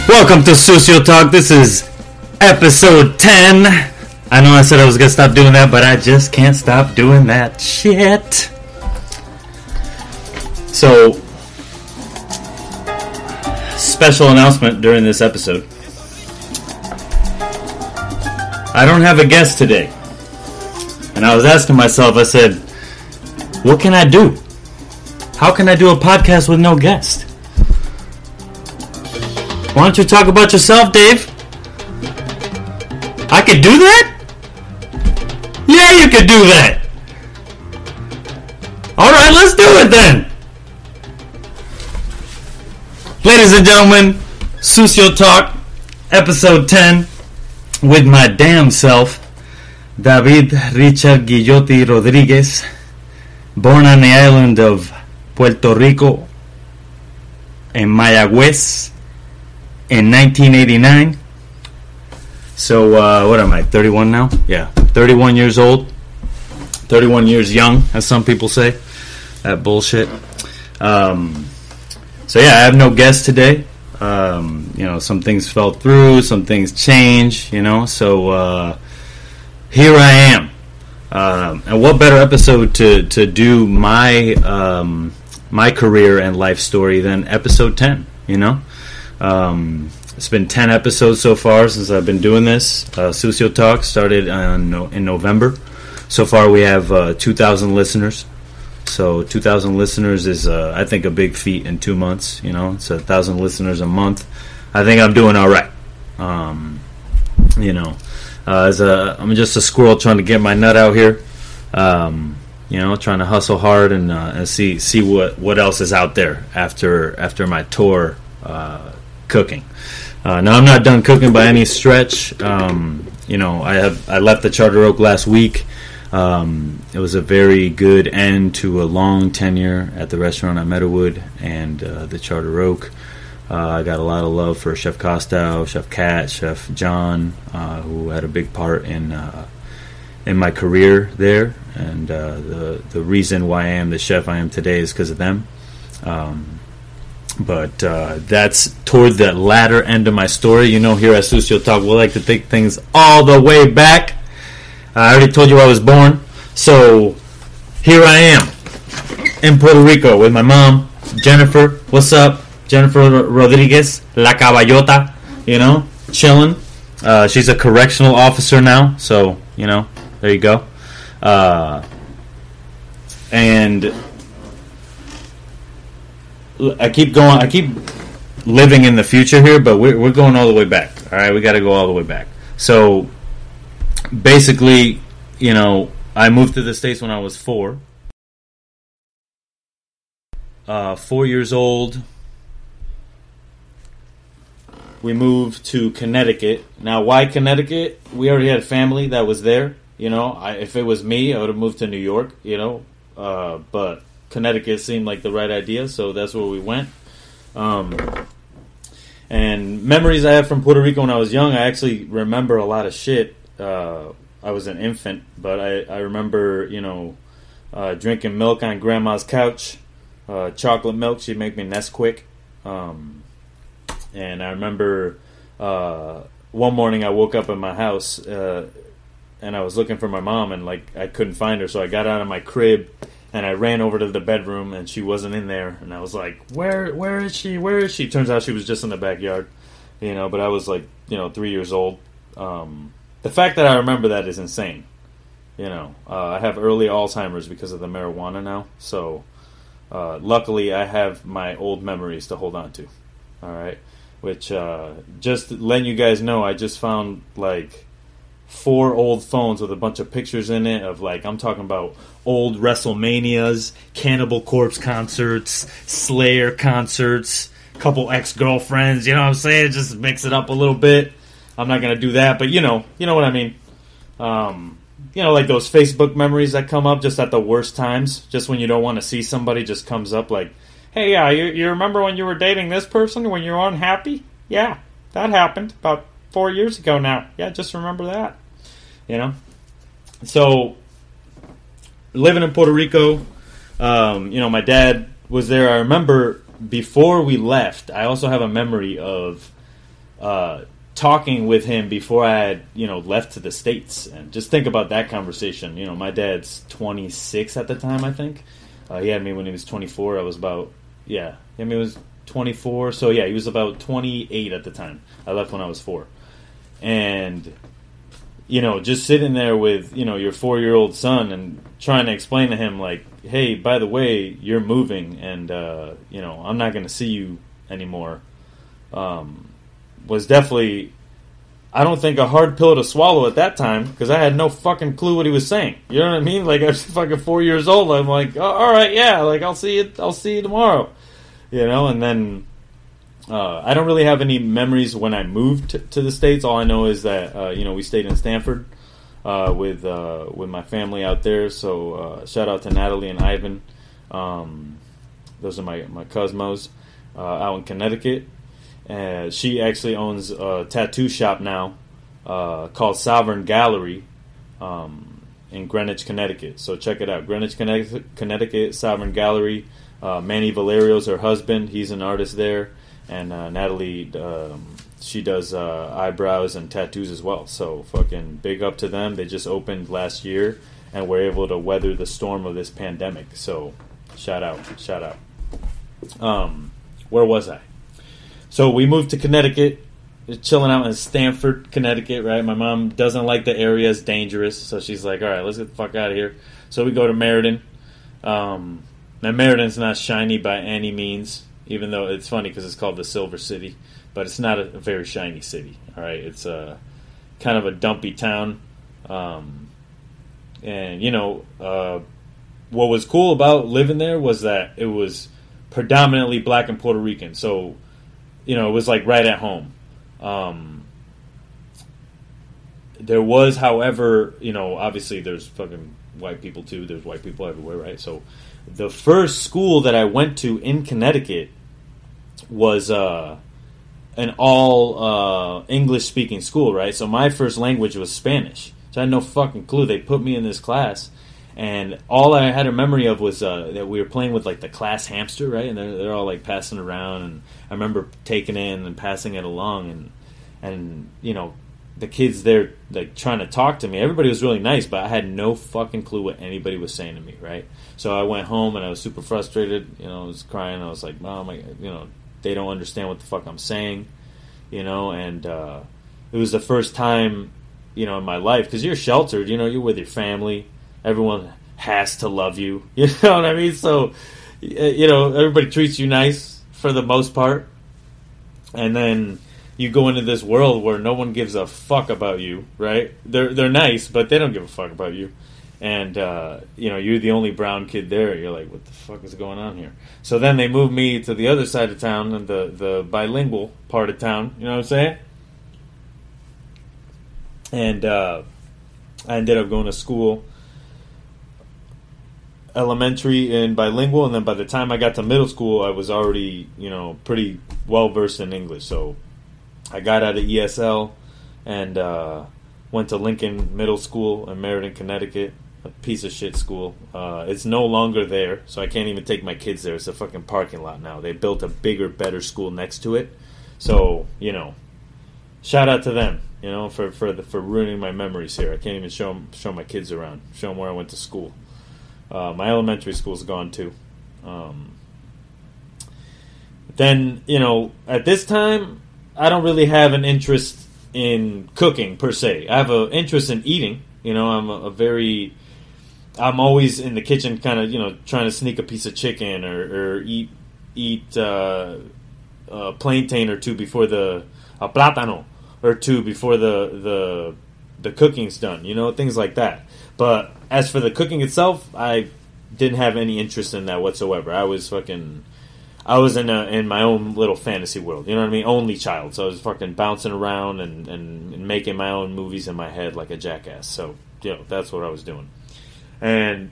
Welcome to Sucio Talk. This is episode 10. I know I said I was going to stop doing that, but I just can't stop doing that shit. So, special announcement during this episode. I don't have a guest today. And I was asking myself, I said, what can I do? How can I do a podcast with no guest? Why don't you talk about yourself, Dave? I could do that? Yeah, you could do that. Alright, let's do it then. Ladies and gentlemen, Sucio Talk, episode 10, with my damn self, David Richard Guilloty Rodriguez, born on the island of Puerto Rico, in Mayagüez, in 1989. So, what am I, 31 now? Yeah, 31 years old. 31 years young, as some people say. That bullshit. So, yeah, I have no guest today. Some things fell through, some things changed, so here I am. And what better episode to do my my career and life story than episode 10, It's been 10 episodes so far since I've been doing this. Sucio Talk started in November. So far we have 2,000 listeners. So 2,000 listeners is, I think, a big feat in 2 months. It's 1,000 listeners a month. I think I'm doing all right. I'm just a squirrel trying to get my nut out here. Trying to hustle hard and see what else is out there after my tour cooking. Now I'm not done cooking by any stretch. I left the Charter Oak last week. It was a very good end to a long tenure at the restaurant at Meadowood and the Charter Oak. I got a lot of love for Chef Costow, Chef Kat, Chef John, who had a big part in my career there, and the reason why I am the chef I am today is because of them. But that's toward the latter end of my story. Here at Sucio Talk, we like to take things all the way back. I already told you I was born, so here I am in Puerto Rico with my mom, Jennifer. What's up? Jennifer Rodriguez, La Caballota, chilling. She's a correctional officer now, so, there you go. And I keep living in the future here, but we're going all the way back. All right, we got to go all the way back. So, basically, I moved to the States when I was 4. 4 years old. We moved to Connecticut. Now, why Connecticut? We already had family that was there. If it was me, I would have moved to New York, but Connecticut seemed like the right idea, so that's where we went. And memories I have from Puerto Rico when I was young, I actually remember a lot of shit. I was an infant, but I remember, drinking milk on Grandma's couch, chocolate milk. She'd make me Nesquik. And I remember one morning I woke up in my house and I was looking for my mom, and I couldn't find her, so I got out of my crib and I ran over to the bedroom, and she wasn't in there, and I was like, where is she? Where is she? Turns out she was just in the backyard, but I was 3 years old. The fact that I remember that is insane. I have early Alzheimer's because of the marijuana now, so luckily I have my old memories to hold on to. All right, which just letting you guys know, I just found 4 old phones with a bunch of pictures in it of I'm talking about old WrestleManias, Cannibal Corpse concerts, Slayer concerts, couple ex-girlfriends, you know what I'm saying? Just mix it up a little bit. I'm not going to do that, but you know what I mean. Those Facebook memories that come up just at the worst times, just when you don't want to see somebody, just comes up hey, yeah, you remember when you were dating this person when you were unhappy? Yeah, that happened about 4 years ago now. Yeah, just remember that. So, living in Puerto Rico, my dad was there. I remember before we left, I also have a memory of talking with him before I had, left to the States. And just think about that conversation. My dad's 26 at the time, I think. He had me when he was 24. I was about, he had me when he was 24. So, he was about 28 at the time. I left when I was 4. And, just sitting there with, your 4-year-old son and trying to explain to him, like, hey, by the way, you're moving and, I'm not going to see you anymore. Was definitely, I don't think, a hard pill to swallow at that time, because I had no fucking clue what he was saying. You know what I mean? Like, I was fucking 4 years old. I'm like, oh, all right, yeah, like, I'll see you tomorrow. And then I don't really have any memories when I moved to the States. All I know is that we stayed in Stanford with my family out there. So shout out to Natalie and Ivan. Those are my Cosmos out in Connecticut. She actually owns a tattoo shop now called Sovereign Gallery in Greenwich, Connecticut. So check it out. Greenwich, Connecticut, Sovereign Gallery. Manny Valerio's her husband. He's an artist there. And Natalie, she does eyebrows and tattoos as well. So fucking big up to them. They just opened last year and were able to weather the storm of this pandemic. So shout out. Where was I? So we moved to Connecticut, chilling out in Stamford, Connecticut, right? My mom doesn't like the area, it's dangerous, so she's like, all right, let's get the fuck out of here. So we go to Meriden. Now, Meriden's not shiny by any means, even though it's funny because it's called the Silver City, but it's not a very shiny city, all right? It's kind of a dumpy town. And, what was cool about living there was that it was predominantly black and Puerto Rican, so it was like right at home. There was, however, obviously there's fucking white people too. There's white people everywhere, right? So the first school that I went to in Connecticut was an all English-speaking school, right? So my first language was Spanish. So I had no fucking clue. They put me in this class, and all I had a memory of was that we were playing with, like, the class hamster, right? And they're all, like, passing around, and I remember taking it and passing it along, and the kids there, like, trying to talk to me. Everybody was really nice, but I had no fucking clue what anybody was saying to me, right? So I went home, and I was super frustrated. I was crying. I was like, Mom, they don't understand what the fuck I'm saying, and it was the first time, in my life, because you're sheltered, you're with your family. Everyone has to love you. You know what I mean? So, everybody treats you nice for the most part. And then you go into this world where no one gives a fuck about you, right? They're nice, but they don't give a fuck about you. And, you're the only brown kid there. You're like, what the fuck is going on here? So then they moved me to the other side of town, the bilingual part of town. You know what I'm saying? And I ended up going to school, elementary and bilingual, and then by the time I got to middle school, I was already, pretty well versed in English. So I got out of ESL and went to Lincoln Middle School in Meriden, Connecticut, a piece of shit school. It's no longer there, so I can't even take my kids there. It's a fucking parking lot now. They built a bigger, better school next to it. So, shout out to them, for ruining my memories here. I can't even show my kids around, show them where I went to school. My elementary school's gone too. Then, at this time, I don't really have an interest in cooking per se. I have an interest in eating. I'm always in the kitchen, kind of, trying to sneak a piece of chicken or eat a plantain or two before a plátano or two before the cooking's done. Things like that. But as for the cooking itself, I didn't have any interest in that whatsoever. I was in my own little fantasy world. You know what I mean? Only child. So I was fucking bouncing around and making my own movies in my head like a jackass. So, that's what I was doing. And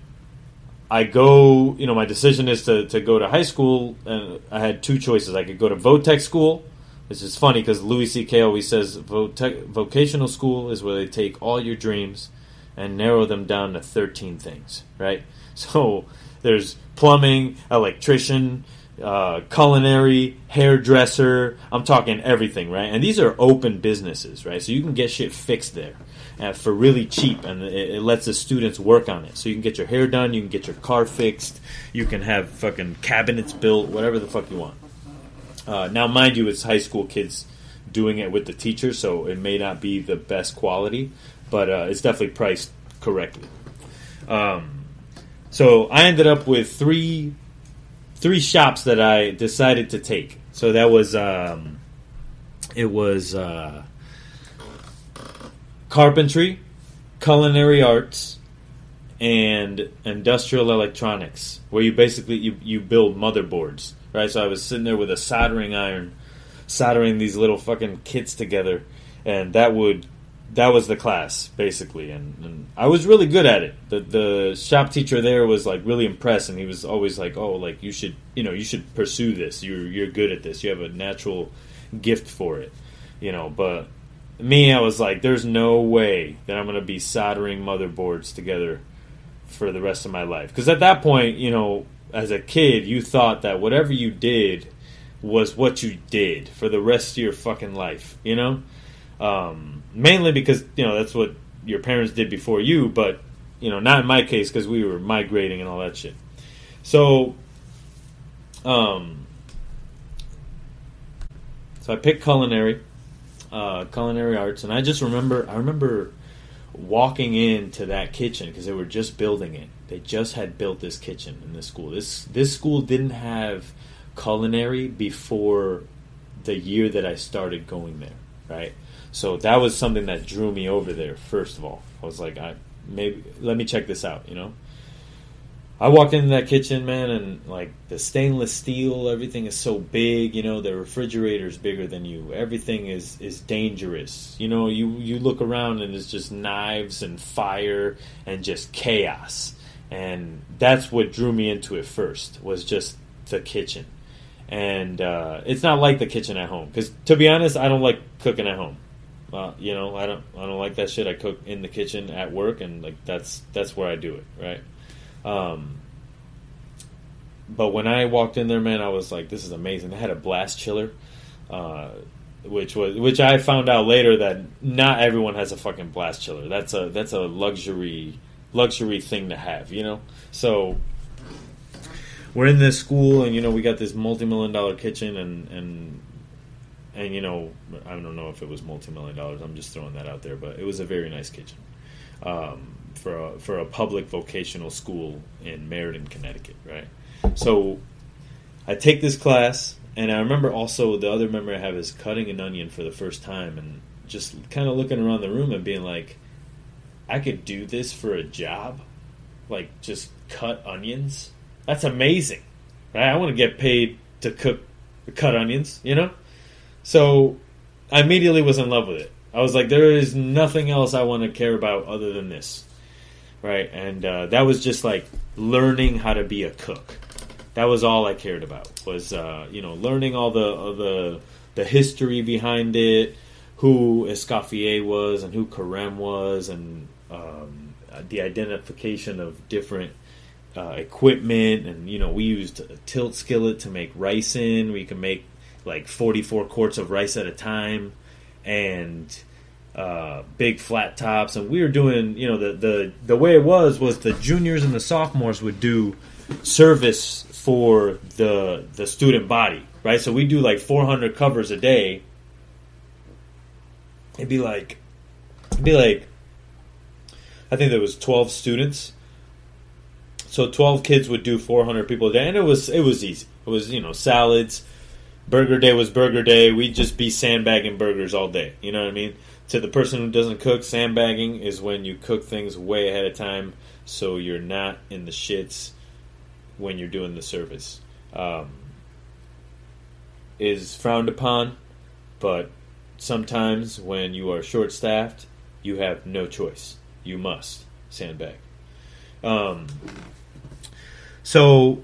I go, my decision is to go to high school, and I had two choices. I could go to Votech school, which is funny because Louis C.K. always says vocational school is where they take all your dreams and narrow them down to 13 things, right? So there's plumbing, electrician, culinary, hairdresser. I'm talking everything, right? And these are open businesses, right? So you can get shit fixed there for really cheap, and it lets the students work on it. So you can get your hair done, you can get your car fixed, you can have fucking cabinets built, whatever the fuck you want. Now, mind you, it's high school kids doing it with the teacher, so it may not be the best quality, but it's definitely priced correctly. So I ended up with three shops that I decided to take. So that was carpentry, culinary arts, and industrial electronics, where you basically you build motherboards, right? So I was sitting there with a soldering iron, soldering these little fucking kits together, and that was the class basically, and I was really good at it. The shop teacher there was like really impressed, and he was always like, "Oh, like you should pursue this. You're good at this. You have a natural gift for it, But me, I was like, there's no way that I'm going to be soldering motherboards together for the rest of my life. Because at that point, as a kid, you thought that whatever you did was what you did for the rest of your fucking life, Mainly because, that's what your parents did before you, but, not in my case because we were migrating and all that shit. So, so I picked culinary arts, and I remember walking into that kitchen because they were just building it. They just had built this kitchen in this school. This school didn't have culinary before the year that I started going there, right? So that was something that drew me over there. First of all, I was like, maybe let me check this out. I walked into that kitchen, man, and like the stainless steel, everything is so big. The refrigerator's bigger than you. Everything is dangerous. You look around and it's just knives and fire and just chaos. And that's what drew me into it first, was just the kitchen. And it's not like the kitchen at home, because to be honest, I don't like cooking at home. I don't like that shit. I cook in the kitchen at work, and like that's where I do it, right? But when I walked in there, man, I was like, this is amazing. They had a blast chiller, which I found out later that not everyone has a fucking blast chiller. That's a luxury thing to have, So we're in this school, and we got this multi-million-dollar kitchen, and I don't know if it was multi-million-dollars. I'm just throwing that out there, but it was a very nice kitchen for a public vocational school in Meriden, Connecticut, right? So I take this class, and I remember also the other memory I have is cutting an onion for the first time, and just kind of looking around the room and being like, I could do this for a job, like just cut onions. That's amazing, right? I want to get paid to cut onions, So I immediately was in love with it. I was like, there is nothing else I want to care about other than this, right? And that was just like learning how to be a cook. That was all I cared about, was learning all the history behind it, who Escoffier was and who Carême was, and the identification of different equipment. And we used a tilt skillet to make rice in. We could make like 44 quarts of rice at a time, and big flat tops. And we were doing, the way it was the juniors and the sophomores would do service for the student body, right? So we do like 400 covers a day. It'd be like I think there was 12 students. So 12 kids would do 400 people a day, and it was easy. It was, salads. Burger day was burger day. We'd just be sandbagging burgers all day. You know what I mean? To the person who doesn't cook, sandbagging is when you cook things way ahead of time, so you're not in the shits when you're doing the service. Is frowned upon, but sometimes when you are short-staffed, you have no choice. You must sandbag. So,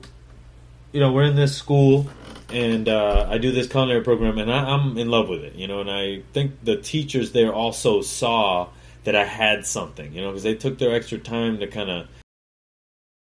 we're in this school, and I do this culinary program, and I'm in love with it, and I think the teachers there also saw that I had something, because they took their extra time to kind of